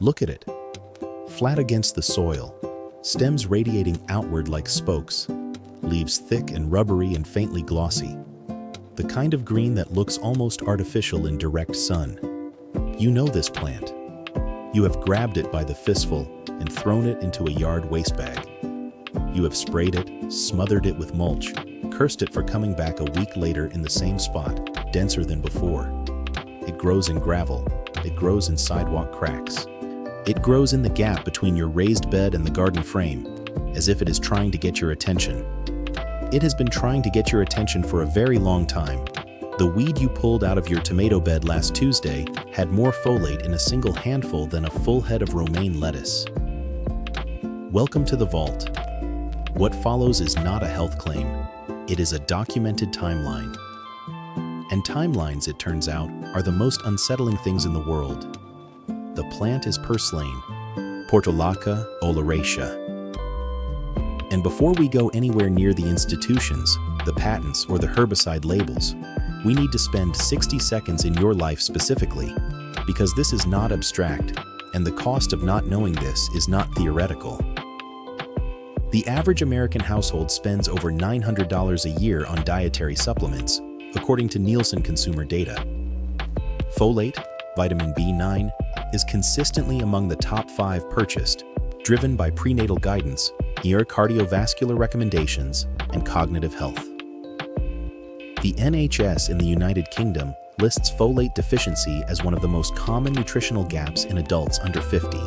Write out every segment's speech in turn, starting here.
Look at it. Flat against the soil, stems radiating outward like spokes, leaves thick and rubbery and faintly glossy. The kind of green that looks almost artificial in direct sun. You know this plant. You have grabbed it by the fistful and thrown it into a yard waste bag. You have sprayed it, smothered it with mulch, cursed it for coming back a week later in the same spot, denser than before. It grows in gravel. It grows in sidewalk cracks. It grows in the gap between your raised bed and the garden frame, as if it is trying to get your attention. It has been trying to get your attention for a very long time. The weed you pulled out of your tomato bed last Tuesday had more folate in a single handful than a full head of romaine lettuce. Welcome to the vault. What follows is not a health claim. It is a documented timeline. And timelines, it turns out, are the most unsettling things in the world. The plant is purslane, Folate oleracea. And before we go anywhere near the institutions, the patents, or the herbicide labels, we need to spend 60 seconds in your life specifically, because this is not abstract, and the cost of not knowing this is not theoretical. The average American household spends over $900 a year on dietary supplements, according to Nielsen consumer data. Folate, vitamin B9, is consistently among the top 5 purchased, driven by prenatal guidance, cardiovascular recommendations, and cognitive health. The NHS in the United Kingdom lists folate deficiency as one of the most common nutritional gaps in adults under 50.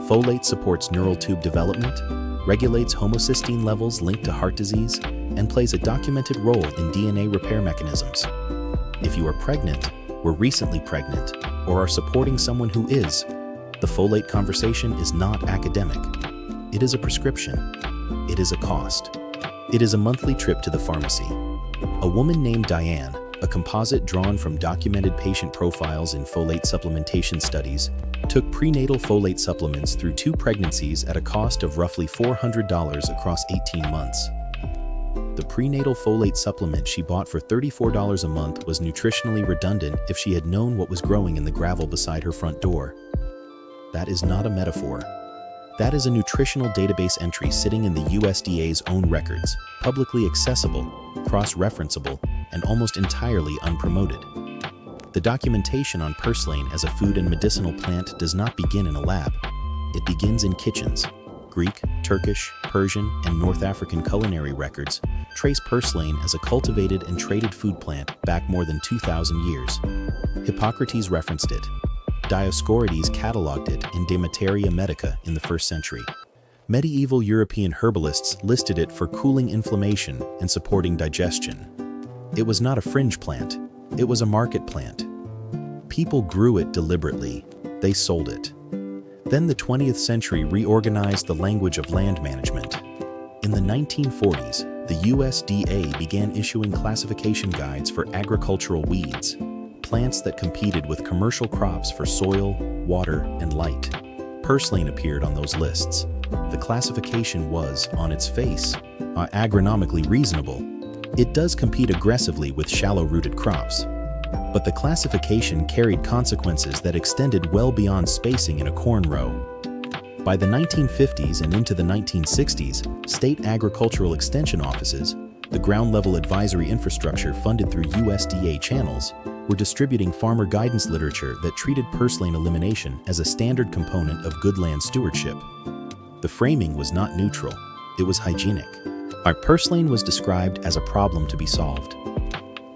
Folate supports neural tube development, regulates homocysteine levels linked to heart disease, and plays a documented role in DNA repair mechanisms. If you are pregnant, were recently pregnant, or are supporting someone who is, the folate conversation is not academic. It is a prescription. It is a cost. It is a monthly trip to the pharmacy. A woman named Diane, a composite drawn from documented patient profiles in folate supplementation studies, took prenatal folate supplements through 2 pregnancies at a cost of roughly $400 across 18 months. The prenatal folate supplement she bought for $34 a month was nutritionally redundant if she had known what was growing in the gravel beside her front door. That is not a metaphor. That is a nutritional database entry sitting in the USDA's own records, publicly accessible, cross-referenceable, and almost entirely unpromoted. The documentation on purslane as a food and medicinal plant does not begin in a lab. It begins in kitchens. Greek, Turkish, Persian, and North African culinary records trace purslane as a cultivated and traded food plant back more than 2,000 years. Hippocrates referenced it. Dioscorides catalogued it in De Materia Medica in the 1st century. Medieval European herbalists listed it for cooling inflammation and supporting digestion. It was not a fringe plant. It was a market plant. People grew it deliberately. They sold it. Then the 20th century reorganized the language of land management. In the 1940s, the USDA began issuing classification guides for agricultural weeds, plants that competed with commercial crops for soil, water, and light. Purslane appeared on those lists. The classification was, on its face, agronomically reasonable. It does compete aggressively with shallow-rooted crops. But the classification carried consequences that extended well beyond spacing in a corn row. By the 1950s and into the 1960s, state agricultural extension offices, the ground-level advisory infrastructure funded through USDA channels, were distributing farmer guidance literature that treated purslane elimination as a standard component of good land stewardship. The framing was not neutral, it was hygienic. Our purslane was described as a problem to be solved.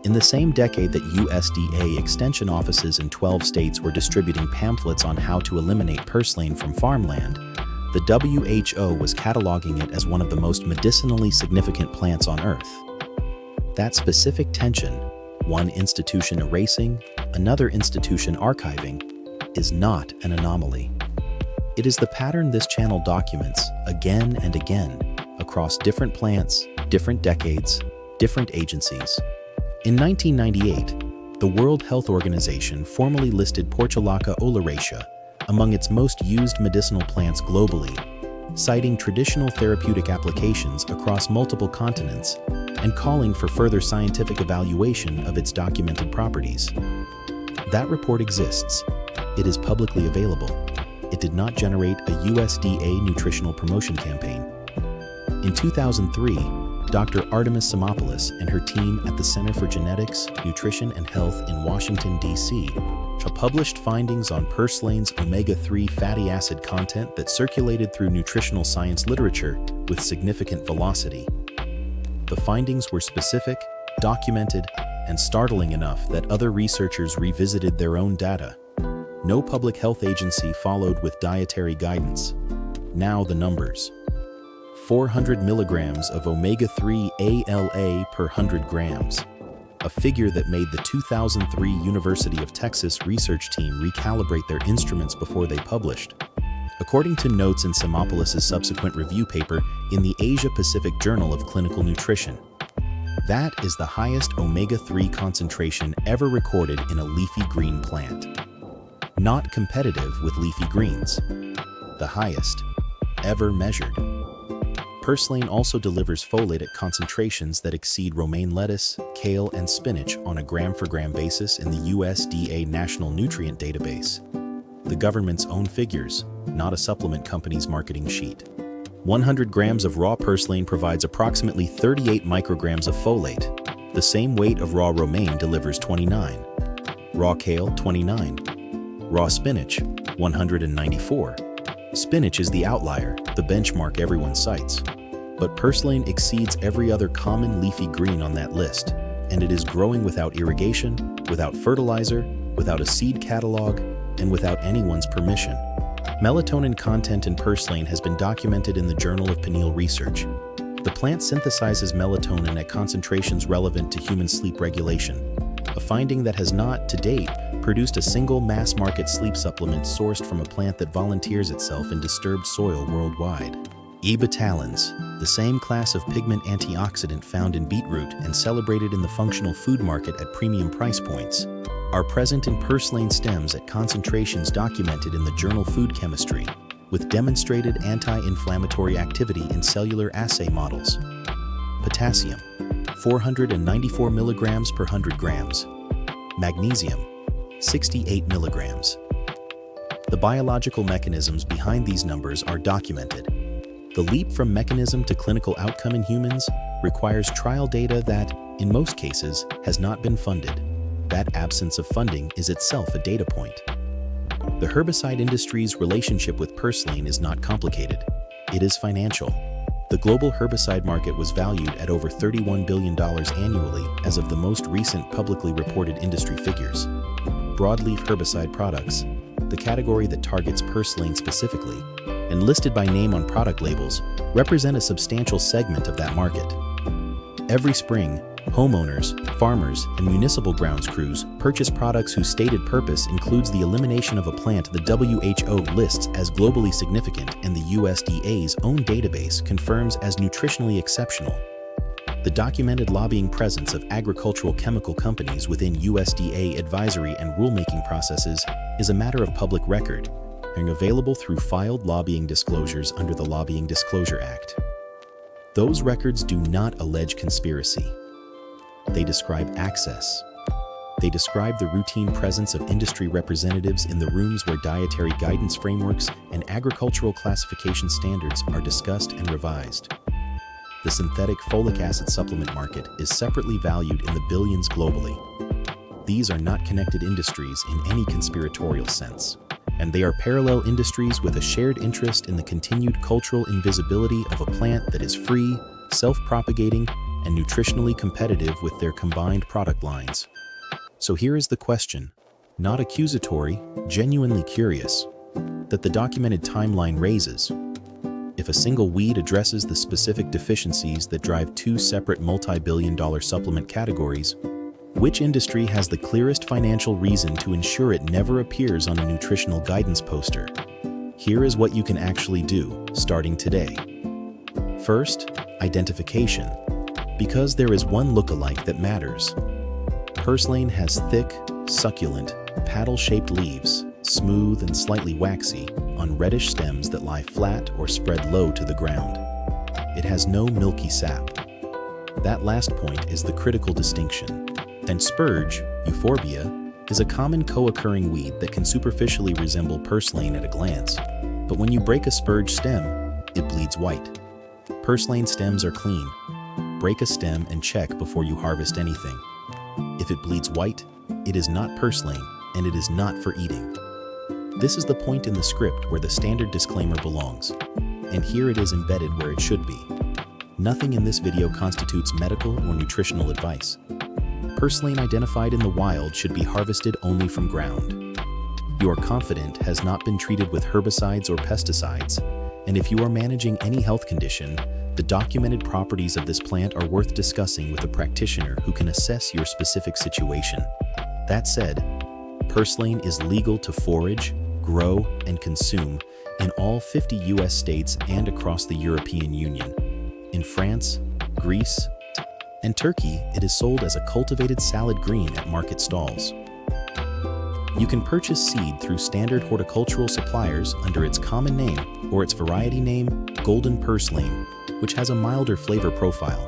In the same decade that USDA extension offices in 12 states were distributing pamphlets on how to eliminate purslane from farmland, the WHO was cataloging it as one of the most medicinally significant plants on Earth. That specific tension, one institution erasing, another institution archiving, is not an anomaly. It is the pattern this channel documents again and again across different plants, different decades, different agencies. In 1998, the World Health Organization formally listed Folate oleracea among its most used medicinal plants globally, citing traditional therapeutic applications across multiple continents and calling for further scientific evaluation of its documented properties. That report exists. It is publicly available. it did not generate a USDA nutritional promotion campaign. In 2003, Dr. Artemis Simopoulos and her team at the Center for Genetics, Nutrition, and Health in Washington, D.C., published findings on purslane's omega-3 fatty acid content that circulated through nutritional science literature with significant velocity. The findings were specific, documented, and startling enough that other researchers revisited their own data. No public health agency followed with dietary guidance. Now the numbers. 400 milligrams of omega-3 ALA per 100 grams, a figure that made the 2003 University of Texas research team recalibrate their instruments before they published. According to notes in Simopoulos' subsequent review paper in the Asia-Pacific Journal of Clinical Nutrition, that is the highest omega-3 concentration ever recorded in a leafy green plant. Not competitive with leafy greens. The highest ever measured. Purslane also delivers folate at concentrations that exceed romaine lettuce, kale, and spinach on a gram-for-gram basis in the USDA National Nutrient Database. The government's own figures, not a supplement company's marketing sheet. 100 grams of raw purslane provides approximately 38 micrograms of folate. The same weight of raw romaine delivers 29. Raw kale, 29. Raw spinach, 194. Spinach is the outlier, the benchmark everyone cites. But purslane exceeds every other common leafy green on that list, and it is growing without irrigation, without fertilizer, without a seed catalog, and without anyone's permission. Melatonin content in purslane has been documented in the Journal of Pineal Research. The plant synthesizes melatonin at concentrations relevant to human sleep regulation, a finding that has not, to date, produced a single mass-market sleep supplement sourced from a plant that volunteers itself in disturbed soil worldwide. E-betalins, the same class of pigment antioxidant found in beetroot and celebrated in the functional food market at premium price points, are present in purslane stems at concentrations documented in the journal Food Chemistry, with demonstrated anti-inflammatory activity in cellular assay models. Potassium, 494 milligrams per 100 grams. Magnesium, 68 milligrams. The biological mechanisms behind these numbers are documented. The leap from mechanism to clinical outcome in humans requires trial data that, in most cases, has not been funded. That absence of funding is itself a data point. The herbicide industry's relationship with purslane is not complicated. It is financial. The global herbicide market was valued at over $31 billion annually as of the most recent publicly reported industry figures. Broadleaf herbicide products, the category that targets purslane specifically, and listed by name on product labels, represent a substantial segment of that market. Every spring, homeowners, farmers, and municipal grounds crews purchase products whose stated purpose includes the elimination of a plant the WHO lists as globally significant and the USDA's own database confirms as nutritionally exceptional. The documented lobbying presence of agricultural chemical companies within USDA advisory and rulemaking processes is a matter of public record and available through filed lobbying disclosures under the Lobbying Disclosure Act. Those records do not allege conspiracy. They describe access. They describe the routine presence of industry representatives in the rooms where dietary guidance frameworks and agricultural classification standards are discussed and revised. The synthetic folic acid supplement market is separately valued in the billions globally. These are not connected industries in any conspiratorial sense, and they are parallel industries with a shared interest in the continued cultural invisibility of a plant that is free, self-propagating, and nutritionally competitive with their combined product lines. So here is the question, not accusatory, genuinely curious, that the documented timeline raises. If a single weed addresses the specific deficiencies that drive two separate multi-billion-dollar supplement categories, which industry has the clearest financial reason to ensure it never appears on a nutritional guidance poster? Here is what you can actually do, starting today. First, identification. Because there is one look-alike that matters. Purslane has thick, succulent, paddle-shaped leaves, smooth and slightly waxy, on reddish stems that lie flat or spread low to the ground. It has no milky sap. That last point is the critical distinction. And spurge, euphorbia, is a common co-occurring weed that can superficially resemble purslane at a glance, but when you break a spurge stem, it bleeds white. Purslane stems are clean. Break a stem and check before you harvest anything. If it bleeds white, it is not purslane, and it is not for eating. This is the point in the script where the standard disclaimer belongs, and here it is embedded where it should be. Nothing in this video constitutes medical or nutritional advice. Purslane identified in the wild should be harvested only from ground. You are confident has not been treated with herbicides or pesticides, and if you are managing any health condition, the documented properties of this plant are worth discussing with a practitioner who can assess your specific situation. That said, purslane is legal to forage, grow, and consume in all 50 US states and across the European Union. In France, Greece, and Turkey, it is sold as a cultivated salad green at market stalls. You can purchase seed through standard horticultural suppliers under its common name or its variety name, golden purslane, which has a milder flavor profile.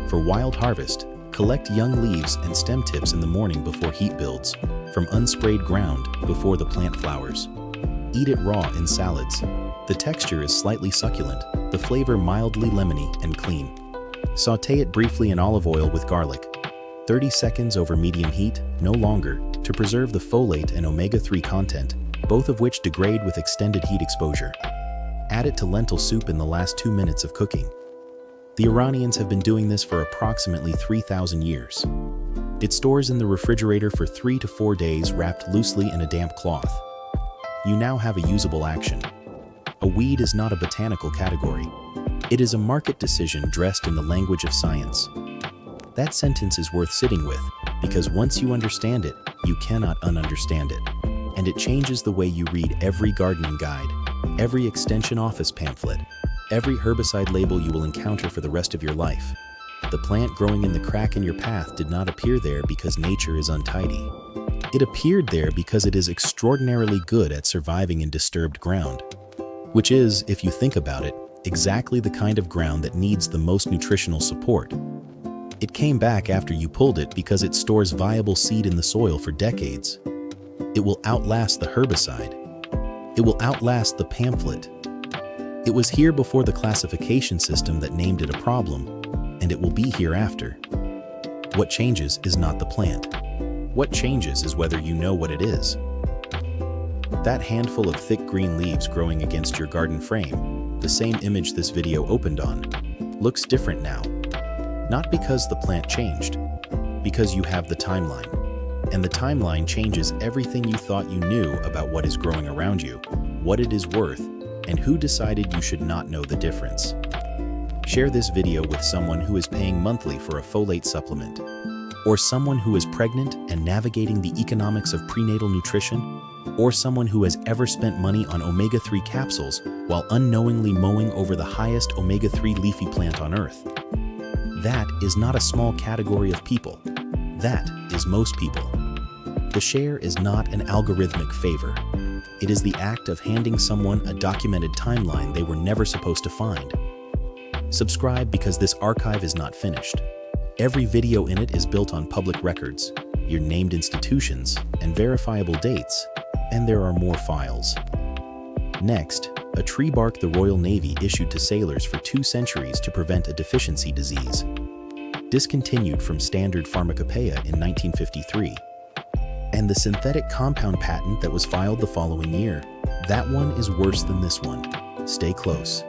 For wild harvest, collect young leaves and stem tips in the morning before heat builds, from unsprayed ground before the plant flowers. Eat it raw in salads. The texture is slightly succulent, the flavor mildly lemony and clean. Sauté it briefly in olive oil with garlic. 30 seconds over medium heat, no longer, to preserve the folate and omega-3 content, both of which degrade with extended heat exposure. Add it to lentil soup in the last 2 minutes of cooking. The Iranians have been doing this for approximately 3,000 years. It stores in the refrigerator for 3 to 4 days wrapped loosely in a damp cloth. You now have a usable action. A weed is not a botanical category. It is a market decision dressed in the language of science. That sentence is worth sitting with, because once you understand it, you cannot ununderstand it. And it changes the way you read every gardening guide, every extension office pamphlet, every herbicide label you will encounter for the rest of your life. The plant growing in the crack in your path did not appear there because nature is untidy. It appeared there because it is extraordinarily good at surviving in disturbed ground, which is, if you think about it, exactly the kind of ground that needs the most nutritional support. It came back after you pulled it because it stores viable seed in the soil for decades. It will outlast the herbicide. It will outlast the pamphlet. It was here before the classification system that named it a problem, and it will be here after. What changes is not the plant. What changes is whether you know what it is. That handful of thick green leaves growing against your garden frame, the same image this video opened on, looks different now. Not because the plant changed, because you have the timeline. And the timeline changes everything you thought you knew about what is growing around you, what it is worth, and who decided you should not know the difference. Share this video with someone who is paying monthly for a folate supplement, or someone who is pregnant and navigating the economics of prenatal nutrition, or someone who has ever spent money on omega-3 capsules while unknowingly mowing over the highest omega-3 leafy plant on earth. That is not a small category of people. That is most people. The share is not an algorithmic favor. It is the act of handing someone a documented timeline they were never supposed to find. Subscribe because this archive is not finished. Every video in it is built on public records, your named institutions, and verifiable dates, and there are more files. Next, a tree bark the Royal Navy issued to sailors for 2 centuries to prevent a deficiency disease. Discontinued from standard pharmacopoeia in 1953. And the synthetic compound patent that was filed the following year. That one is worse than this one. Stay close.